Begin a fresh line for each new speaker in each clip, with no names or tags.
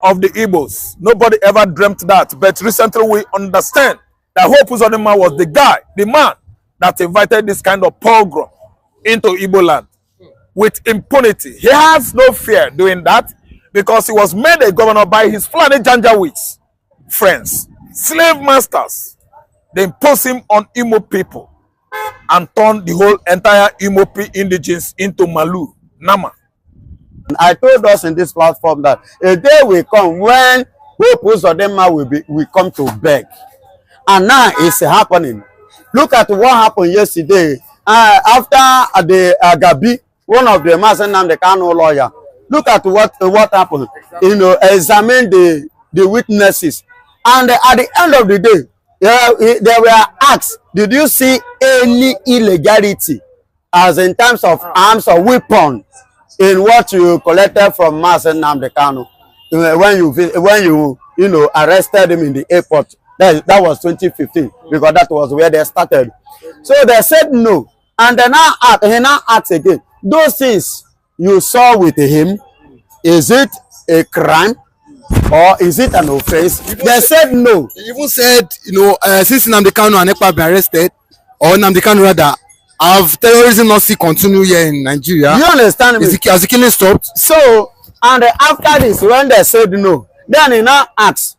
of the Igbos. Nobody ever dreamt that, but recently we understand that Hope Uzodinma was the guy, the man that invited this kind of pogrom into Igbo land with impunity. He has no fear doing that because he was made a governor by his Fulani Janjaweeds friends, slave masters. They imposed him on Imo people and turned the whole entire Imo indigenes into Malu, Nama.
I told us in this platform that a day will come when Hope Uzodinma will come to beg. And now it's happening. Look at what happened yesterday after the Gabi, one of the Nnamdi Kanu lawyer. Look at what happened. Exactly. You know, examine the witnesses. And at the end of the day, they were asked, did you see any illegality as in terms of arms or weapons in what you collected from Nnamdi Kanu when you arrested him in the airport? That was 2015 because that was where they started. So they said no, and then he now asked again, those things you saw with him, is it a crime or is it an offense? They said no.
He even said, since Nnamdi Kanu and Ekpa have been arrested, or Nnamdi Kanu rather, have terrorism not still continue here in Nigeria?
You understand me?
Has the killing stopped?
So, and after this, when they said no, then he now asked,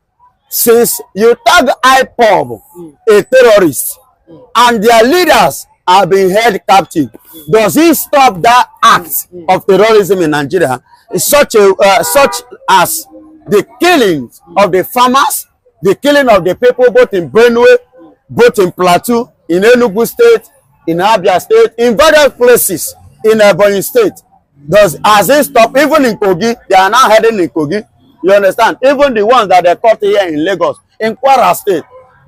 since you tag IPOB, a terrorist, and their leaders are being held captive, does he stop that act of terrorism in Nigeria? Such as the killing of the farmers, the killing of the people both in Benue, both in Plateau, in Enugu State, in Abia State, in various places in Ebonyi State. Has it stopped? Even in Kogi, they are now heading in Kogi. You understand? Even the ones that they caught here in Lagos, in Kwara State,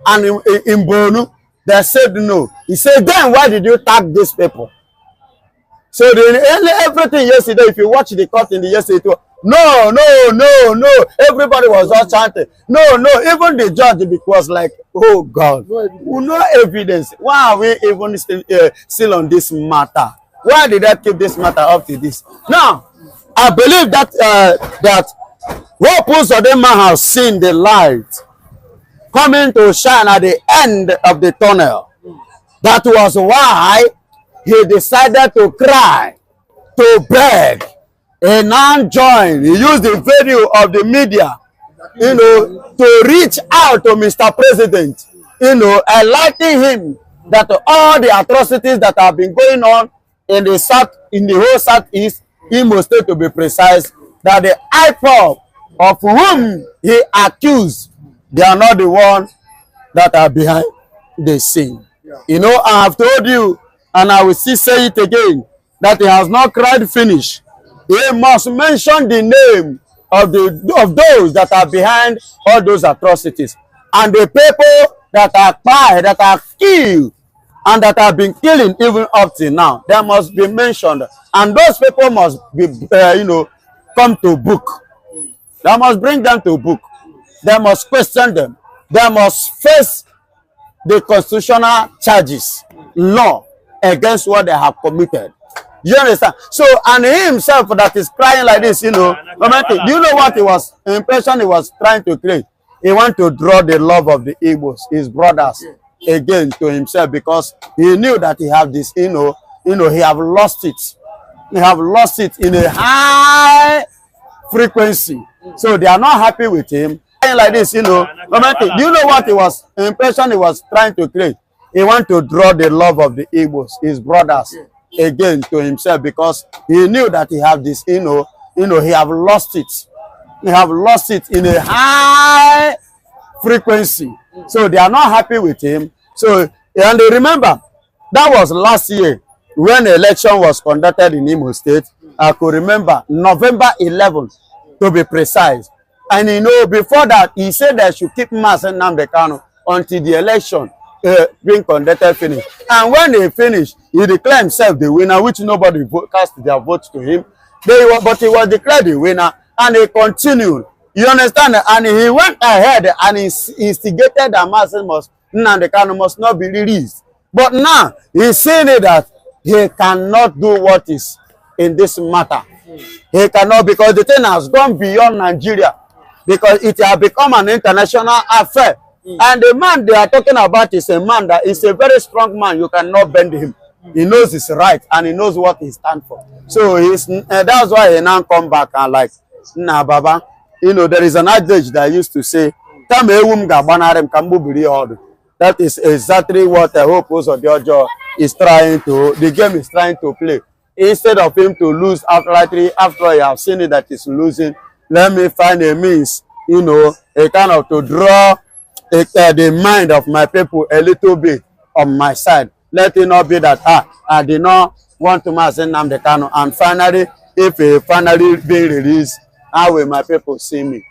and in Borno, they said no. He said, then why did you tag these people? So everything yesterday, if you watch the court in the yesterday, no, everybody was all chanting. No, even the judge was like, oh God, no evidence. Why are we even still on this matter? Why did I keep this matter up to this? Now, I believe that Hope Uzodinma has seen the light coming to shine at the end of the tunnel. That was why he decided to cry, to beg, and now join. He used the video of the media, to reach out to Mr. President, enlightening him that all the atrocities that have been going on in the whole Southeast, Imo State to be precise, that the IPOB of whom he accused, they are not the ones that are behind the scene. Yeah. I have told you, and I will still say it again, that he has not cried finish. He must mention the name of those that are behind all those atrocities. And the people that are killed, and that have been killing even up till now, they must be mentioned. And those people must be, come to book. They must bring them to book. They must question them. They must face the constitutional charges, law, against what they have committed. You understand? So, and he himself that is crying like this, do you know what impression he was trying to create? He wanted to draw the love of the Igbos, his brothers, again to himself, because he knew that he have this, he have lost it. He have lost it in a high frequency. So they are not happy with him. Like this, do you know what impression he was trying to create? He wanted to draw the love of the Igbos, his brothers, again to himself, because he knew that he have this, he have lost it. He have lost it in a high frequency. So they are not happy with him. So, and remember, that was last year when the election was conducted in Imo State. I could remember November 11th, to be precise. And before that, he said that should keep Nnamdi Kanu until the election being conducted finish. And when they finished, he declared himself the winner, which nobody cast their votes to him. But he was declared the winner, and he continued. You understand? And he went ahead and instigated that Nnamdi Kanu must not be released. But now, he's saying that he cannot do what is in this matter. He cannot, because the thing has gone beyond Nigeria. because it has become an international affair. And the man they are talking about is a man that is a very strong man. You cannot bend him. He knows his right and he knows what he stands for. So that's why he now come back and like, nah, Baba, you know, there is an adage that I used to say, that is exactly what I hope Uzodinma is trying to, the game is trying to play. Instead of him to lose after I have seen it that he's losing, let me find a means, you know, a kind of to draw the mind of my people a little bit on my side. Let it not be that I did not want to mass Nnamdi Kanu, and finally, if he finally being released, how will my people see me?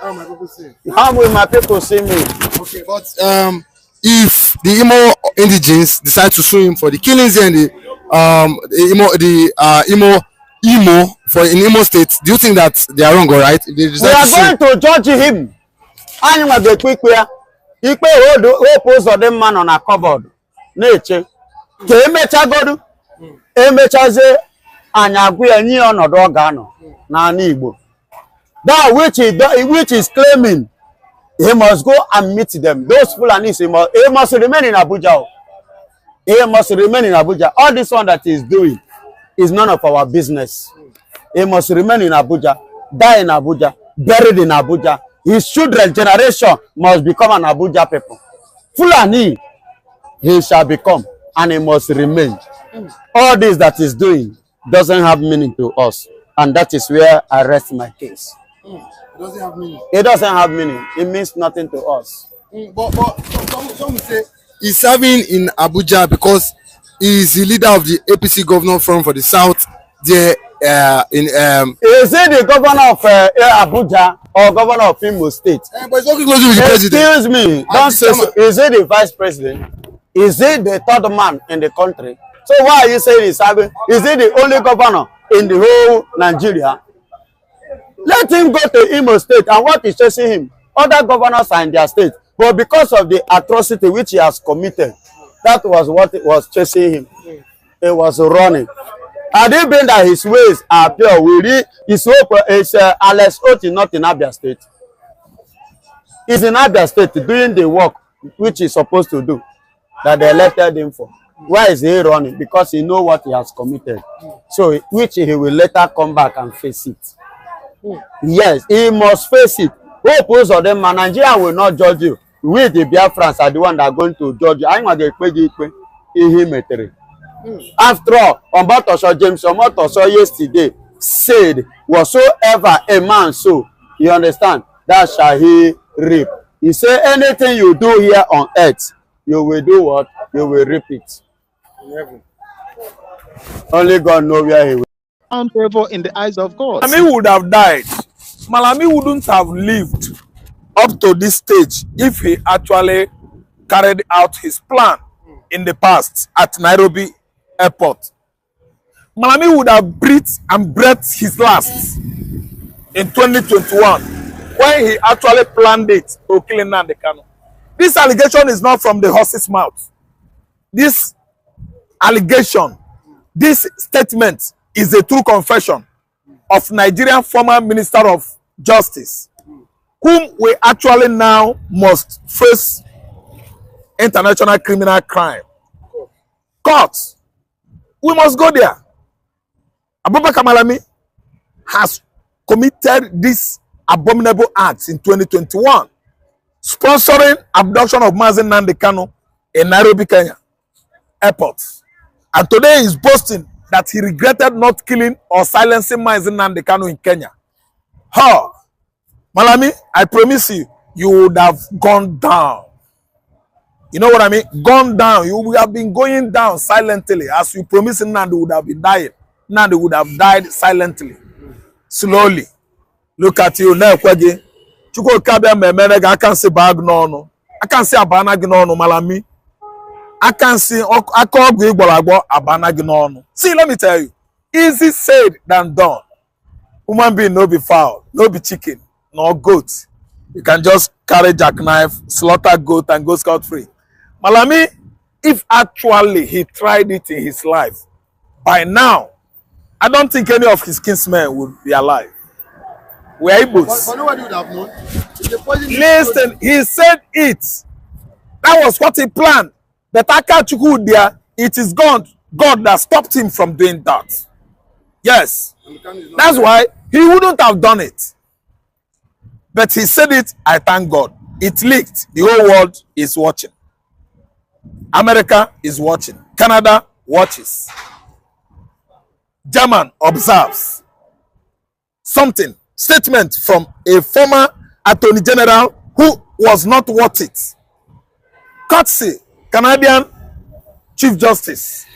How will my people see?
How will my people see me?
Okay, but if the Imo indigenes decide to sue him for the killings and the Imo for in Imo State, do you think that they are wrong or right? If they
We are going to judge him. And you the quick where he pose of them man on a cupboard. Nature. Kemecha godu. Emechaze anyagwe any on a dogano. Na Igbo. That which is claiming he must go and meet them. Those Fulanis, he must remain in Abuja. He must remain in Abuja. All this one that he's doing is none of our business. He must remain in Abuja, die in Abuja, buried in Abuja. His children generation must become an Abuja people. Fulani, he shall become, and he must remain. All this that he's doing doesn't have meaning to us, and that is where I rest my case.
It doesn't have meaning.
It doesn't have meaning. It means nothing to us.
But some will say he's serving in Abuja because he's the leader of the APC governor forum for the South. There,
is it the governor of Abuja or governor of Imo State?
But it's working closely with the president.
Excuse me. Don't say so. Is it the vice president? Is it the third man in the country? So why are you saying he's serving? Is it the only governor in the whole Nigeria? Let him go to Imo State, and what is chasing him? Other governors are in their state, but because of the atrocity which he has committed, that was what was chasing him. He was running. Had it been that his ways are pure, his hope is Alex Oti not in Abia State. He's in Abia State doing the work which he's supposed to do, that they elected him for. Why is he running? Because he knows what he has committed. So, which he will later come back and face it. Yes, he must face it. Hope Uzodinma, Nigeria will not judge you. We, the Biafrans, are the one that are going to judge you. I'm going to after all, Ombotosho James Ombotosho yesterday said, whatsoever a man sow, you understand, that shall he reap. He said, anything you do here on earth, you will do what? You will reap it. Only God knows where he will.
Unfavorable in the eyes of God.
Malami would have died. Malami wouldn't have lived up to this stage if he actually carried out his plan in the past at Nairobi airport. Malami would have breathed and breathed his last in 2021 when he actually planned it to kill Nnamdi Kanu. This allegation is not from the horse's mouth. This allegation, this statement is a true confession of Nigerian former Minister of Justice, whom we actually now must face international criminal crime. Courts. We must go there. Abubakar Malami has committed this abominable acts in 2021, sponsoring abduction of Nnamdi Kanu in Nairobi, Kenya airport. And today he's boasting that he regretted not killing or silencing Nnamdi Kanu in Kenya. How? Malami, I promise you, you would have gone down. You know what I mean? Gone down. You would have been going down silently. As you promised, Nnamdi would have been dying. Nnamdi would have died silently. Slowly. Look at you now, Kwege. Chuko kabia memerega, I can't see bag no. I can't see abana gnono, Malami. I can't see abana gnono. See, let me tell you. Easy said than done. Human being no be fowl, no be chicken, no goat. You can just carry jackknife, slaughter goat, and go scot-free. Malami, if actually he tried it in his life, by now, I don't think any of his kinsmen would be alive. We are Igbos.
But nobody would have known. If the poison is
Listen, he said it. That was what he planned. But Akachuku there, it is God that stopped him from doing that. Yes. That's why he wouldn't have done it. But he said it, I thank God. It leaked. The whole world is watching. America is watching. Canada watches. German observes. Something, statement from a former Attorney General who was not worth it. Courtesy, Canadian Chief Justice.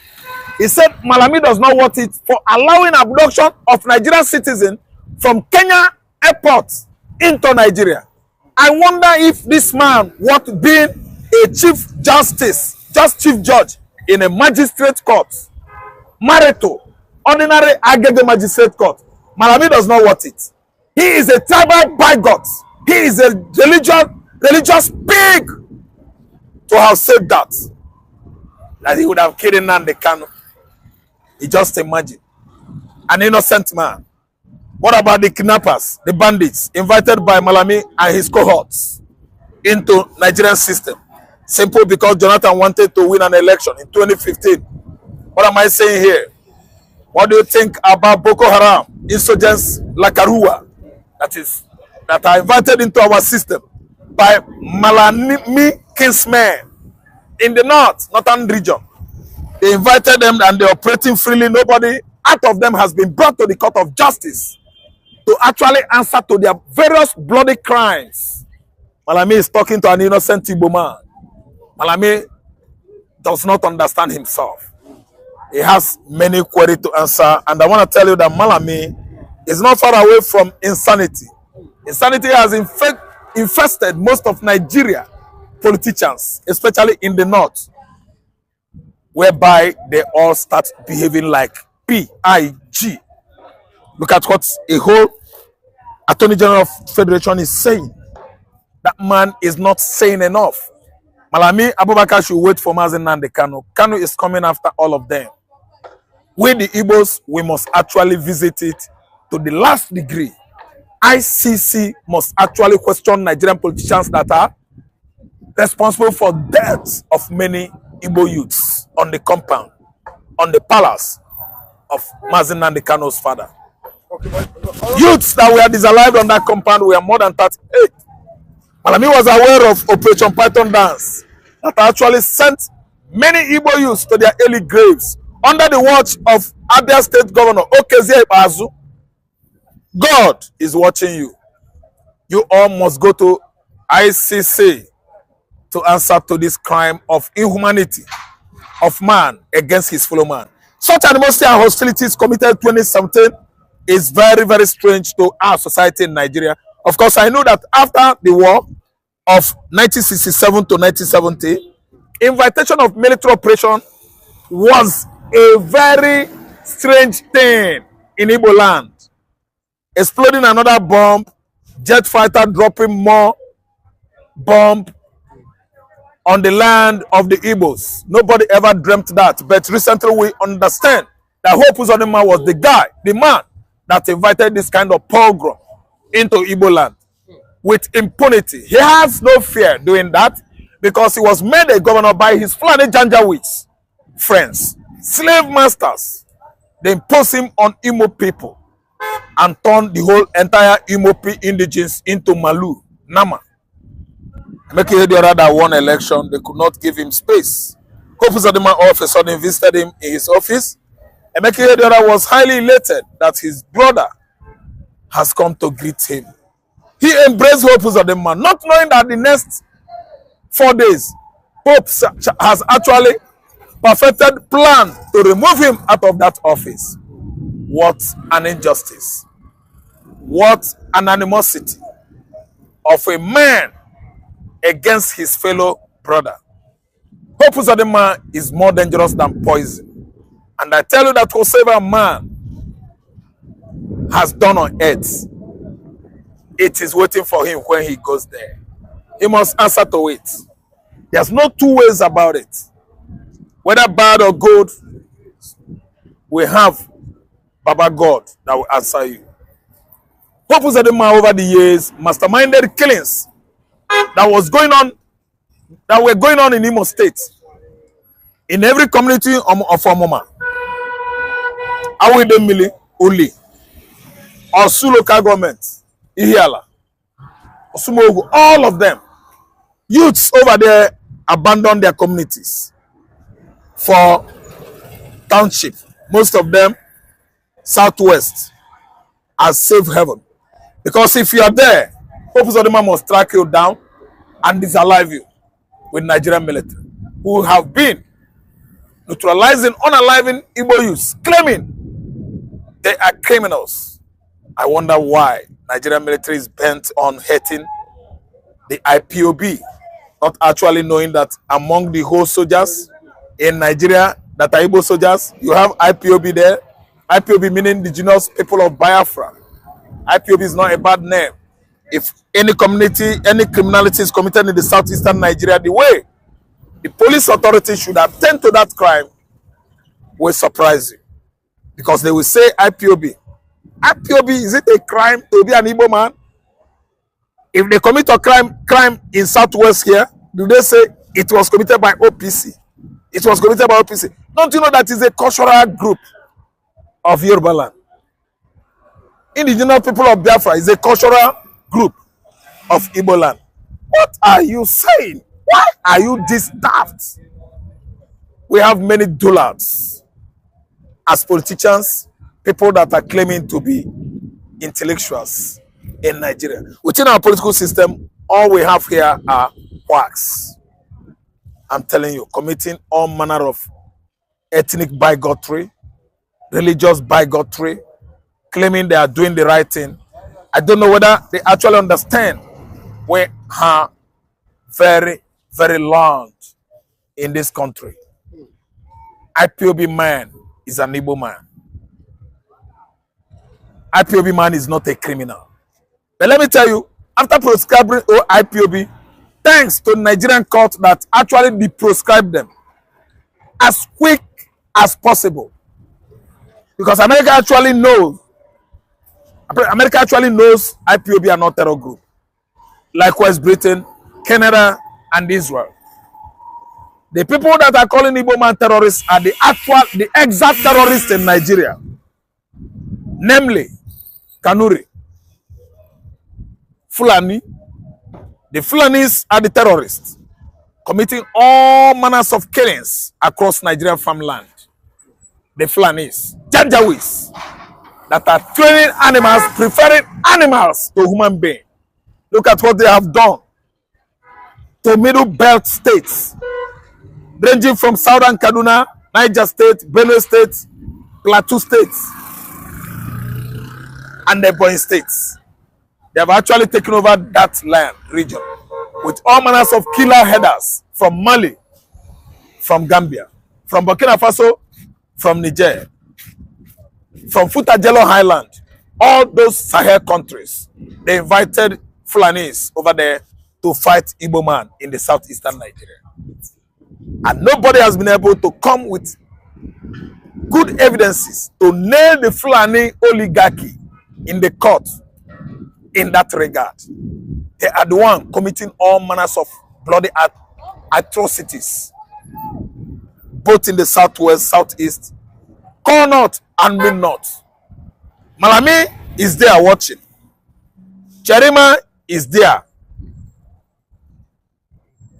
He said Malami does not want it for allowing abduction of Nigerian citizens from Kenya airport into Nigeria. I wonder if this man what being a chief justice, just chief judge in a magistrate court, married to ordinary Agege magistrate court. Malami does not want it. He is a tribal bigot. He is a religious pig to have said that he would have killed Nnamdi Kanu. You just imagine. An innocent man. What about the kidnappers, the bandits, invited by Malami and his cohorts into Nigerian system? Simple because Jonathan wanted to win an election in 2015. What am I saying here? What do you think about Boko Haram, insurgents like Arua, that are invited into our system by Malami kinsmen in the northern region? They invited them and they're operating freely. Nobody out of them has been brought to the court of justice to actually answer to their various bloody crimes. Malami is talking to an innocent Igbo man. Malami does not understand himself. He has many queries to answer. And I want to tell you that Malami is not far away from insanity. Insanity has infested most of Nigeria politicians, especially in the north, whereby they all start behaving like PIG. Look at what a whole Attorney General of Federation is saying. That man is not saying enough. Malami Abubakar should wait for Nnamdi Kanu. Kanu is coming after all of them. We the Igbos, we must actually visit it to the last degree. ICC must actually question Nigerian politicians that are responsible for deaths of many Igbo youths on the compound, on the palace of Nnamdi Kanu's father. Youths that were disallowed on that compound were more than 38. Malami was aware of Operation Python Dance that actually sent many Igbo youths to their early graves under the watch of Abia State Governor Okezie Ikpeazu. God is watching you. You all must go to ICC to answer to this crime of inhumanity of man against his fellow man. Such animosity and hostilities committed 2017 is very, very strange to our society in Nigeria. Of course, I know that after the war of 1967 to 1970, invitation of military operation was a very strange thing in Igbo land. Exploding another bomb, jet fighter dropping more bomb on the land of the Igbos. Nobody ever dreamt that. But recently we understand that Uzodinma was the guy, the man that invited this kind of pogrom into Igbo land with impunity. He has no fear doing that because he was made a governor by his Fulani Janjaweeds friends, slave masters. They imposed him on Imo people and turned the whole entire Imo indigenes into Malu, Nama. Make it the other that won election, they could not give him space. Uzodinma all of a sudden visited him in his office. And make it the other was highly elated that his brother has come to greet him. He embraced Uzodinma, not knowing that the next 4 days, Pope has actually perfected plan to remove him out of that office. What an injustice. What an animosity of a man against his fellow brother. Uzodinma is more dangerous than poison. And I tell you that whatsoever man has done on earth, it is waiting for him when he goes there. He must answer to it. There's no two ways about it. Whether bad or good, we have Baba God that will answer you. Hope Uzodinma over the years masterminded killings that were going on in Imo State, in every community of Omoma, Awidemili, Uli, Osu local government, Ihiala, Osumogu, all of them. Youths over there abandoned their communities for township. Most of them southwest as safe haven. Because if you are there, Hope Uzodinma must track you down and disalive you with Nigerian military, who have been neutralizing, unaliving Igbo youths, claiming they are criminals. I wonder why Nigerian military is bent on hurting the IPOB, not actually knowing that among the whole soldiers in Nigeria that are Igbo soldiers, you have IPOB there. IPOB meaning indigenous people of Biafra. IPOB is not a bad name. If any community, any criminality is committed in the southeastern Nigeria, the way the police authority should attend to that crime will surprise you. Because they will say IPOB. IPOB, is it a crime to be an Igbo man? If they commit a crime in southwest here, do they say it was committed by OPC? It was committed by OPC. Don't you know that is a cultural group of Yoruba land? Indigenous people of Biafra is a cultural group of Igbo land. What are you saying? Why are you this daft? We have many dullards as politicians, people that are claiming to be intellectuals in Nigeria. Within our political system, all we have here are quacks. I'm telling you, committing all manner of ethnic bigotry, religious bigotry, claiming they are doing the right thing. I don't know whether they actually understand we are very, very long in this country. IPOB man is an Igbo man. IPOB man is not a criminal. But let me tell you, after proscribing IPOB, thanks to the Nigerian court that actually deproscribed them as quick as possible. Because America actually knows IPOB are not terror group. Likewise, Britain, Canada, and Israel. The people that are calling Igbo man terrorists are the exact terrorists in Nigeria. Namely, Kanu'S, Fulani. The Fulanis are the terrorists, committing all manners of killings across Nigerian farmland. The Fulanis, Janjaweeds, that are training animals, preferring animals to human beings. Look at what they have done to Middle Belt states, ranging from Southern Kaduna, Niger State, Benue State, Plateau States, and the Ebonyi States. They have actually taken over that land region with all manners of killer headers from Mali, from Gambia, from Burkina Faso, from Niger, from Futajello Highland, all those Sahel countries. They invited Fulanis over there to fight Igbo man in the southeastern Nigeria. And nobody has been able to come with good evidences to nail the Fulani oligarchy in the court in that regard. They are the one committing all manners of bloody atrocities, both in the southwest, southeast, core north, and mid north. Malami is there watching. Cherima is there.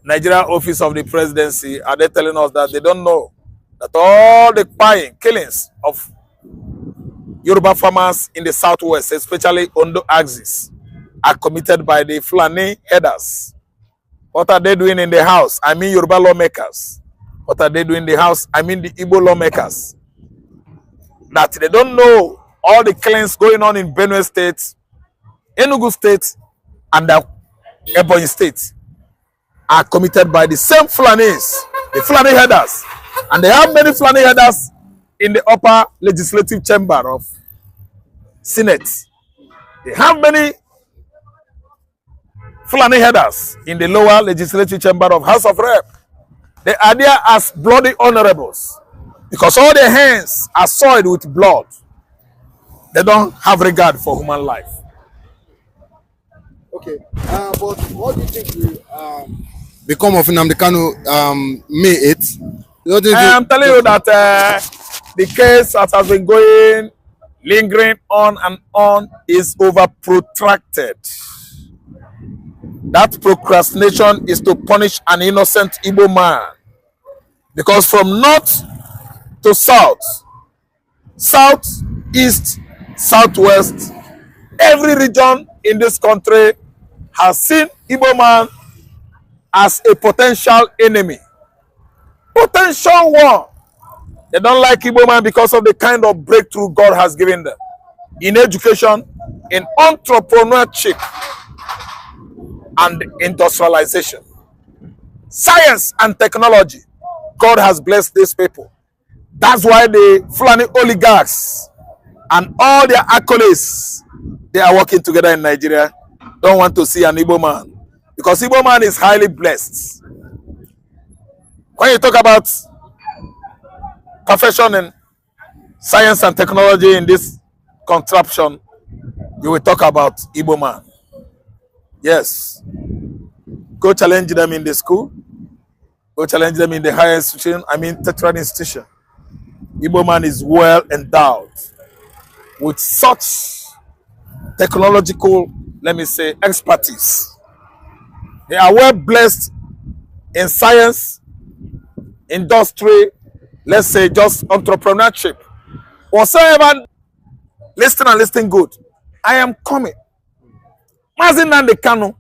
Nigeria Office of the Presidency, are they telling us that they don't know that all the killings of Yoruba farmers in the southwest, especially Ondo axis, are committed by the Fulani headers? What are they doing in the house? I mean Yoruba lawmakers. What are they doing in the house? I mean the Igbo lawmakers. That they don't know all the killings going on in Benue State, Enugu State, and the Ebonyi State are committed by the same Fulanis, the Fulani headers. And they have many Fulani headers in the upper legislative chamber of Senate. They have many Fulani headers in the lower legislative chamber of House of Rep. They are there as bloody honorables because all their hands are soiled with blood. They don't have regard for human life.
Okay. But what do you think will become of Nnamdi Kanu May 8th?
I'm telling you that the case that has been going, lingering on and on, is over protracted. That procrastination is to punish an innocent Igbo man. Because from north to south, south, east, southwest, every region in this country has seen Igbo man as a potential enemy. Potential one. They don't like Igbo man because of the kind of breakthrough God has given them in education, in entrepreneurship, and industrialization. Science and technology. God has blessed these people. That's why the Fulani oligarchs and all their accolades, they are working together in Nigeria, don't want to see an Igbo man. Because Igbo man is highly blessed. When you talk about profession in science and technology in this contraption, you will talk about Igbo man. Yes. Go challenge them in the school. Go challenge them in the higher institution, tertiary institution. Igbo man is well endowed with such technological, let me say, expertise. They are well blessed in science, industry, let's say just entrepreneurship. Whatsoever, listen and listen good. I am coming. Mazi Nnamdi Kanu,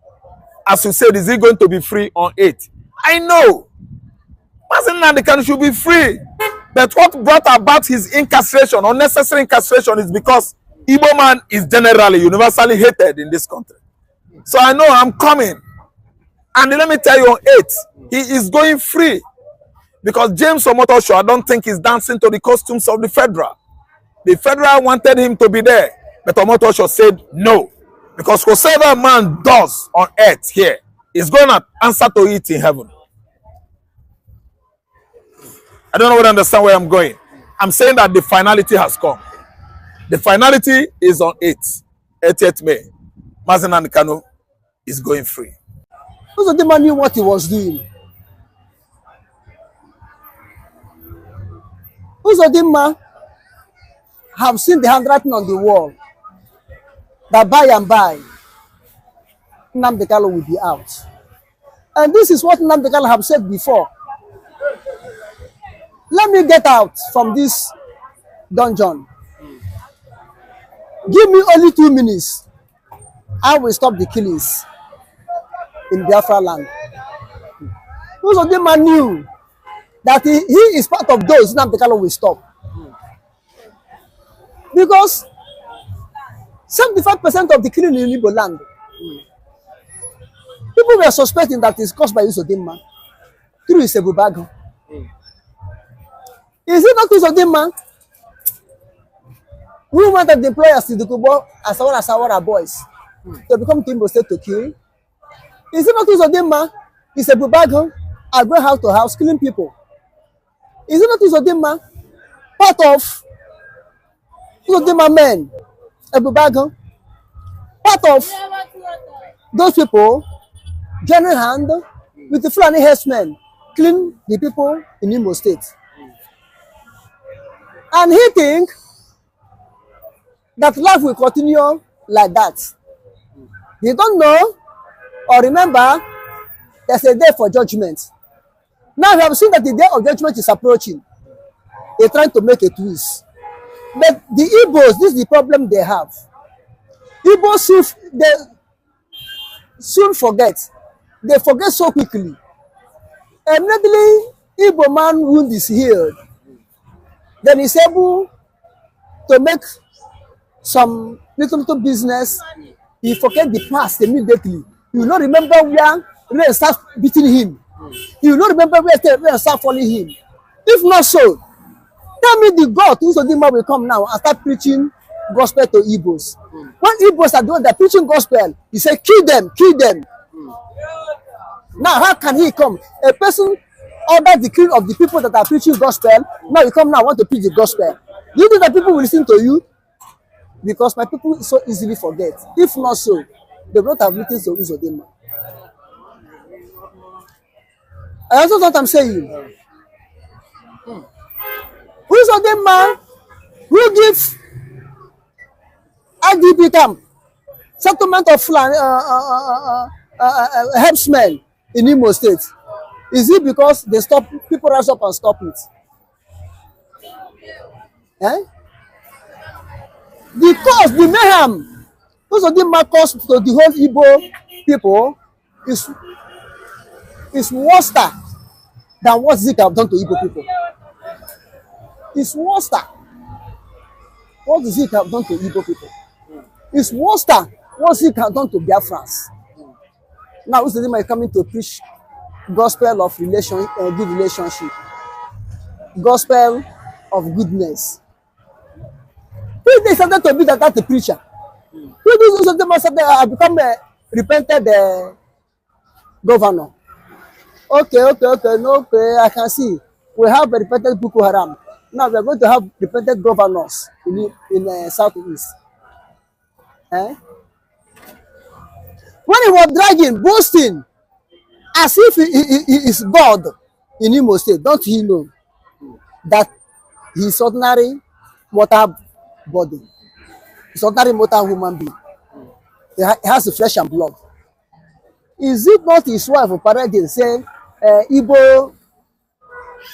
as you said, is he going to be free on 8? I know. Mazi Nnamdi Kanu should be free. But what brought about his incarceration, unnecessary incarceration, is because Igbo man is generally, universally hated in this country. So I know I'm coming. And let me tell you, on 8, he is going free. Because James Omotosho, I don't think he's dancing to the costumes of the federal. The federal wanted him to be there. But Omotosho said no. Because whatever man does on earth here is going to answer to it in heaven. I don't know whether you understand where I'm going. I'm saying that the finality has come. The finality is on 8th May. Mazi Nnamdi Kanu is going free.
Uzodinma knew what he was doing. Uzodinma have seen the handwriting on the wall that by and by Nnamdi Kanu will be out. And this is what Nnamdi Kanu have said before. Let me get out from this dungeon. Give me only 2 minutes. I will stop the killings in Biafra land. Uzodinma knew that he is part of those Nnamdi Kanu will stop. Because 75% of the killing in Igbo land, people were suspecting that it's caused by Uzodinma through his Ebubago. Is it not Uzodinma who wanted the employers to Tinubu as well as our boys to become Timbo State to kill? Is it not Uzodinma? It's Ebubago, I go house to house killing people. Is it not Uzodinma part of Uzodinma men? Ebubago, part of those people joining hand with the Fulani herdsmen killing the people in Imo State. And he think that life will continue like that. They don't know or remember there's a day for judgment. Now we have seen that the day of judgment is approaching. They're trying to make a twist. But the Igbos, this is the problem they have. Igbos, they soon forget. They forget so quickly. Immediately, Igbo man wound is healed. Then he's able to make some little business. He forget the past immediately. He will not remember where rain start beating him. He will not remember where rain start falling him. If not so, tell me the God Uzodinma will come now and start preaching gospel to Igbos. When Igbos are doing that preaching gospel, he say, kill them, kill them. Now, how can he come? A person order the killing of the people that are preaching gospel. Now you come now want to preach the gospel. Do you think that people will listen to you? Because my people so easily forget. If not so, they will not have listened to Uzodinma. I also what I'm saying. Uzodinma who give IDP camp settlement of herdsmen in Imo State. Is it because they stop people rise up and stop it? Eh? Because the mayhem Uzodinma caused to the whole Igbo people is worse than what Zik have done to Igbo people. It's worse. What Zik have done to Igbo people? It's worse than what Zik have done to Biafrans. Now Uzodinma is coming to preach gospel of good relationship, gospel of goodness. Who decided to be that the preacher? Who does Uzodinma said I become a repented governor? Okay, I can see. We have a repented Boko Haram. Now we are going to have repented governors in Southeast. Eh? When he was dragging, boasting, as if he is God in Imo State, don't he know that he is ordinary mortal body? He's ordinary mortal human being. He has the flesh and blood. Is it not his wife who paraded say, Igbo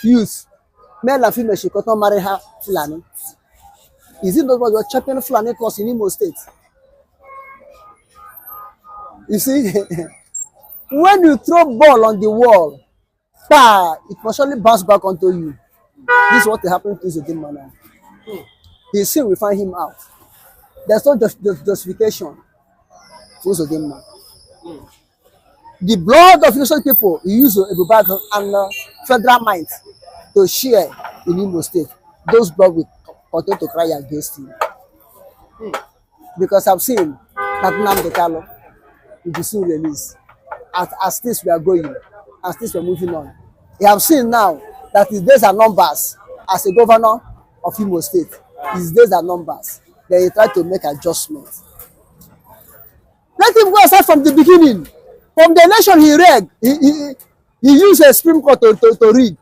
youth, male and female, she could not marry her Fulani? Is it not what you're champion Fulani cause in Imo State? You see, when you throw ball on the wall, it must surely bounce back onto you. This is what happened to Uzodinma now. His sin will find him out. There's no justification for Uzodinma. The blood of innocent people he used Ebubag and federal might to share in Imo State. Those blood will continue to cry against him. Because I've seen that Nnamdi will be soon released. As this we are going, as this we are moving on. You have seen now that his days are numbers as a governor of Imo State. His days are numbers. Then he tried to make adjustments. Let him go aside from the beginning. From the election he read, he used a Supreme Court to read.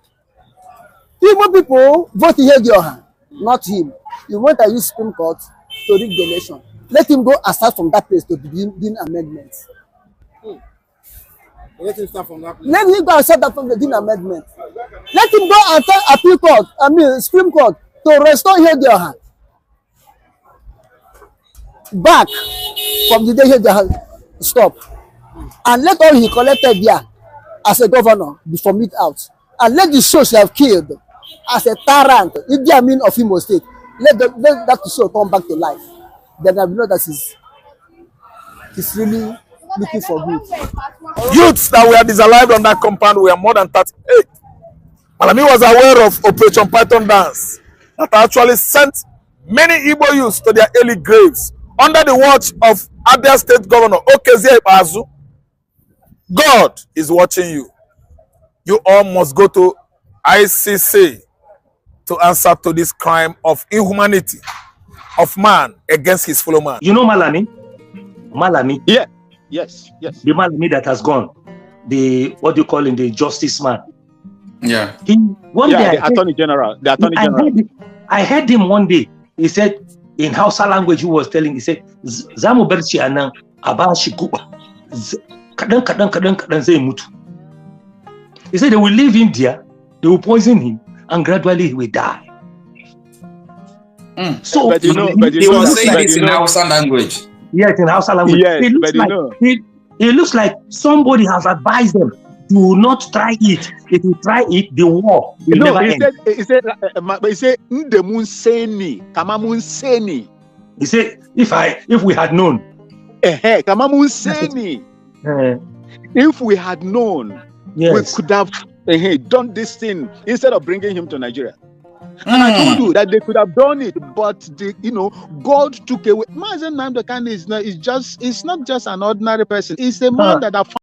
Igbo people vote Ihedioha, not him. He went and used Supreme Court to read the election. Let him go aside from that place to begin amendments.
Let him start from that place.
Let him go aside from the amendment. Let him go and tell appeal court, Supreme Court, to restore Ihedioha back from the day Ihedioha stopped. And let all he collected there as a governor be formed out. And let the souls he have killed as a tyrant, Idi Amin of Imo State, let that soul come back to life. Then I will know that he's really looking for good.
Youths that were disallowed on that compound were more than 38. Malami was aware of Operation Python Dance that actually sent many Igbo youths to their early graves under the watch of Abia State Governor Okezie Ikpeazu. God is watching you. You all must go to ICC to answer to this crime of inhumanity of man against his fellow man.
You know Malami? Malami?
Yeah. Yes.
The Malami that has gone. The, what do you call him? The justice man.
Yeah.
The Attorney General.
I heard him one day. He said, in Hausa language, he was telling, he said, Zamu berci anan abashi kuba. Kadan zai mutu. He said they will leave him there, they will poison him, and gradually he will die. So,
he was saying this in Hausa language.
Yes, in Hausa language.
Yes,
it looks like somebody has advised them, do not try it. If you try it, the war will never end.
He said,
he said, if we had known.
If we had known,
yes,
we could have done this thing instead of bringing him to Nigeria. And I told you that they could have done it, but God took away. Mazen Nnamdi is not just an ordinary person. He's a man that